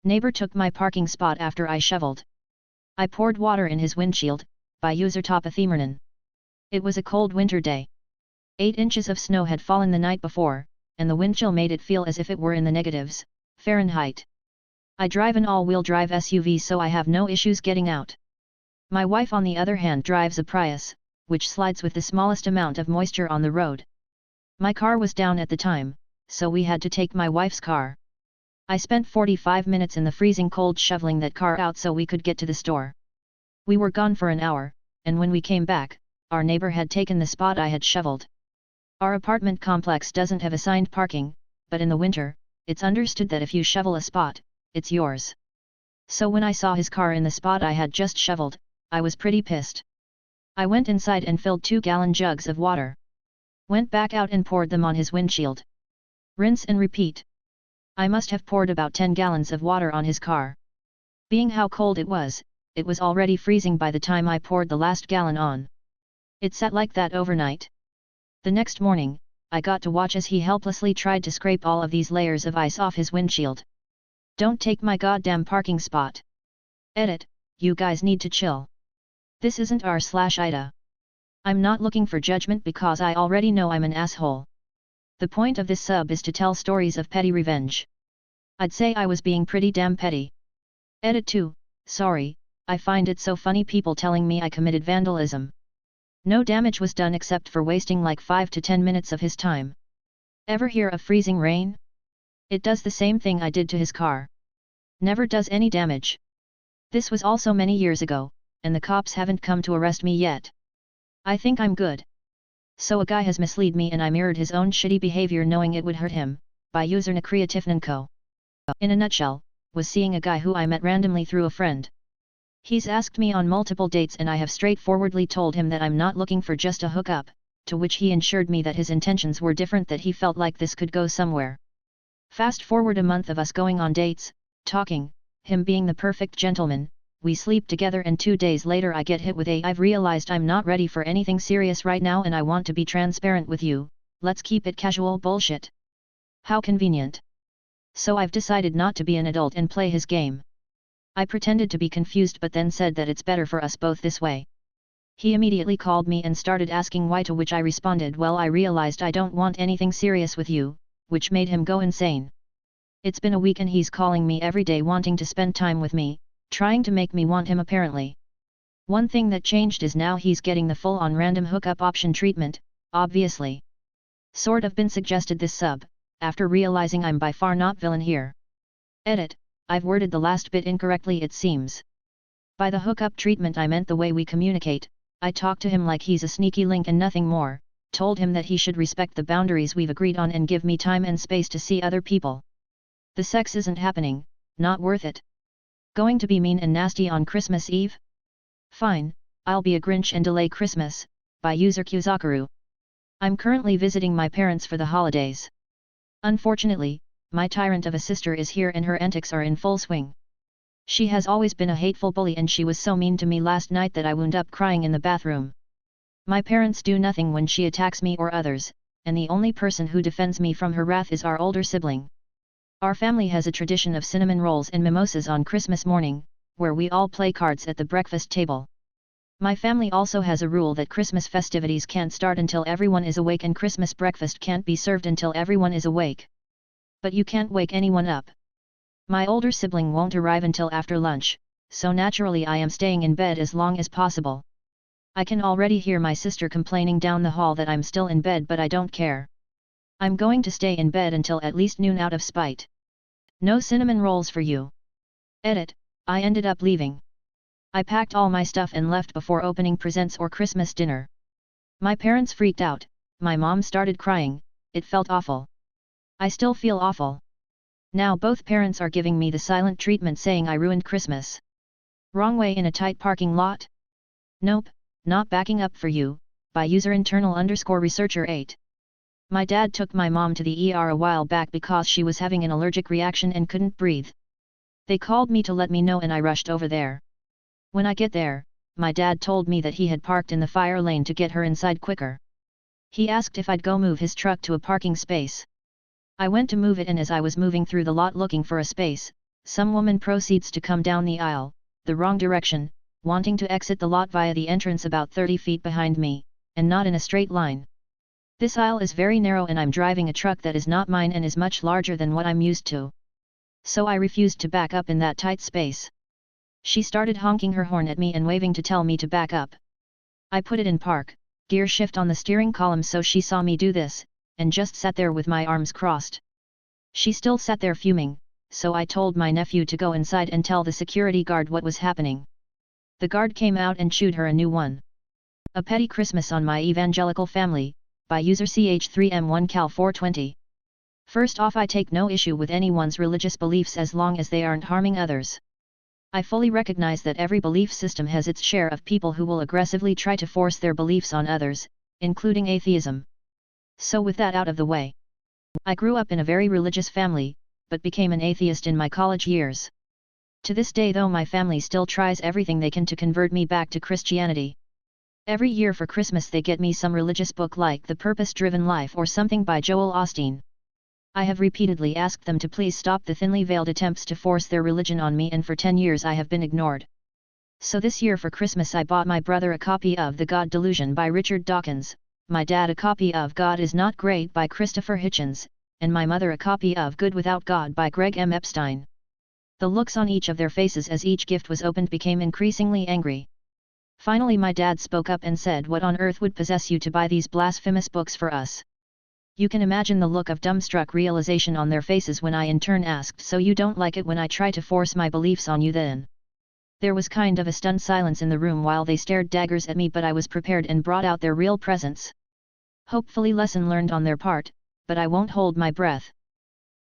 Neighbor took my parking spot after I shoveled. I poured water in his windshield, by user Topathimernan. It was a cold winter day. 8 inches of snow had fallen the night before, and the wind chill made it feel as if it were in the negatives, Fahrenheit. I drive an all-wheel drive SUV so I have no issues getting out. My wife on the other hand drives a Prius, which slides with the smallest amount of moisture on the road. My car was down at the time, so we had to take my wife's car. I spent 45 minutes in the freezing cold shoveling that car out so we could get to the store. We were gone for an hour, and when we came back, our neighbor had taken the spot I had shoveled. Our apartment complex doesn't have assigned parking, but in the winter, it's understood that if you shovel a spot, it's yours. So when I saw his car in the spot I had just shoveled, I was pretty pissed. I went inside and filled 2-gallon jugs of water. Went back out and poured them on his windshield. Rinse and repeat. I must have poured about 10 gallons of water on his car. Being how cold it was already freezing by the time I poured the last gallon on. It sat like that overnight. The next morning, I got to watch as he helplessly tried to scrape all of these layers of ice off his windshield. Don't take my goddamn parking spot. Edit, you guys need to chill. This isn't r/Ida. I'm not looking for judgment because I already know I'm an asshole. The point of this sub is to tell stories of petty revenge. I'd say I was being pretty damn petty. Edit 2, sorry, I find it so funny people telling me I committed vandalism. No damage was done except for wasting like 5 to 10 minutes of his time. Ever hear of freezing rain? It does the same thing I did to his car. Never does any damage. This was also many years ago, and the cops haven't come to arrest me yet. I think I'm good. So a guy has misled me and I mirrored his own shitty behavior knowing it would hurt him, by user Nakreatifnenko. In a nutshell, was seeing a guy who I met randomly through a friend. He's asked me on multiple dates and I have straightforwardly told him that I'm not looking for just a hookup, to which he assured me that his intentions were different, that he felt like this could go somewhere. Fast forward a month of us going on dates, talking, him being the perfect gentleman, we sleep together and 2 days later I get hit with I've realized I'm not ready for anything serious right now and I want to be transparent with you, let's keep it casual bullshit. How convenient. So I've decided not to be an adult and play his game. I pretended to be confused but then said that it's better for us both this way. He immediately called me and started asking why, to which I responded, well, I realized I don't want anything serious with you, which made him go insane. It's been a week and he's calling me every day wanting to spend time with me, trying to make me want him apparently. One thing that changed is now he's getting the full-on random hookup option treatment, obviously. Sort of been suggested this sub, after realizing I'm by far not villain here. Edit, I've worded the last bit incorrectly it seems. By the hookup treatment I meant the way we communicate. I talk to him like he's a sneaky link and nothing more, told him that he should respect the boundaries we've agreed on and give me time and space to see other people. The sex isn't happening, not worth it. Going to be mean and nasty on Christmas Eve? Fine, I'll be a Grinch and delay Christmas, by user Kuzakaru. I'm currently visiting my parents for the holidays. Unfortunately, my tyrant of a sister is here and her antics are in full swing. She has always been a hateful bully and she was so mean to me last night that I wound up crying in the bathroom. My parents do nothing when she attacks me or others, and the only person who defends me from her wrath is our older sibling. Our family has a tradition of cinnamon rolls and mimosas on Christmas morning, where we all play cards at the breakfast table. My family also has a rule that Christmas festivities can't start until everyone is awake and Christmas breakfast can't be served until everyone is awake. But you can't wake anyone up. My older sibling won't arrive until after lunch, so naturally I am staying in bed as long as possible. I can already hear my sister complaining down the hall that I'm still in bed, but I don't care. I'm going to stay in bed until at least noon out of spite. No cinnamon rolls for you. Edit, I ended up leaving. I packed all my stuff and left before opening presents or Christmas dinner. My parents freaked out, my mom started crying, it felt awful. I still feel awful. Now both parents are giving me the silent treatment saying I ruined Christmas. Wrong way in a tight parking lot? Nope, not backing up for you, by user internal_researcher 8. My dad took my mom to the ER a while back because she was having an allergic reaction and couldn't breathe. They called me to let me know and I rushed over there. When I get there, my dad told me that he had parked in the fire lane to get her inside quicker. He asked if I'd go move his truck to a parking space. I went to move it and as I was moving through the lot looking for a space, some woman proceeds to come down the aisle, the wrong direction, wanting to exit the lot via the entrance about 30 feet behind me, and not in a straight line. This aisle is very narrow and I'm driving a truck that is not mine and is much larger than what I'm used to. So I refused to back up in that tight space. She started honking her horn at me and waving to tell me to back up. I put it in park, gear shift on the steering column so she saw me do this, and just sat there with my arms crossed. She still sat there fuming, so I told my nephew to go inside and tell the security guard what was happening. The guard came out and chewed her a new one. A Petty Christmas on My Evangelical Family, by user CH3M1Cal420. First off, I take no issue with anyone's religious beliefs as long as they aren't harming others. I fully recognize that every belief system has its share of people who will aggressively try to force their beliefs on others, including atheism. So with that out of the way, I grew up in a very religious family, but became an atheist in my college years. To this day though, my family still tries everything they can to convert me back to Christianity. Every year for Christmas they get me some religious book like The Purpose-Driven Life or something by Joel Osteen. I have repeatedly asked them to please stop the thinly veiled attempts to force their religion on me, and for 10 years I have been ignored. So this year for Christmas I bought my brother a copy of The God Delusion by Richard Dawkins, my dad a copy of God Is Not Great by Christopher Hitchens, and my mother a copy of Good Without God by Greg M. Epstein. The looks on each of their faces as each gift was opened became increasingly angry. Finally my dad spoke up and said, "What on earth would possess you to buy these blasphemous books for us?" You can imagine the look of dumbstruck realization on their faces when I in turn asked, "So you don't like it when I try to force my beliefs on you then?" There was kind of a stunned silence in the room while they stared daggers at me, but I was prepared and brought out their real presents. Hopefully lesson learned on their part, but I won't hold my breath.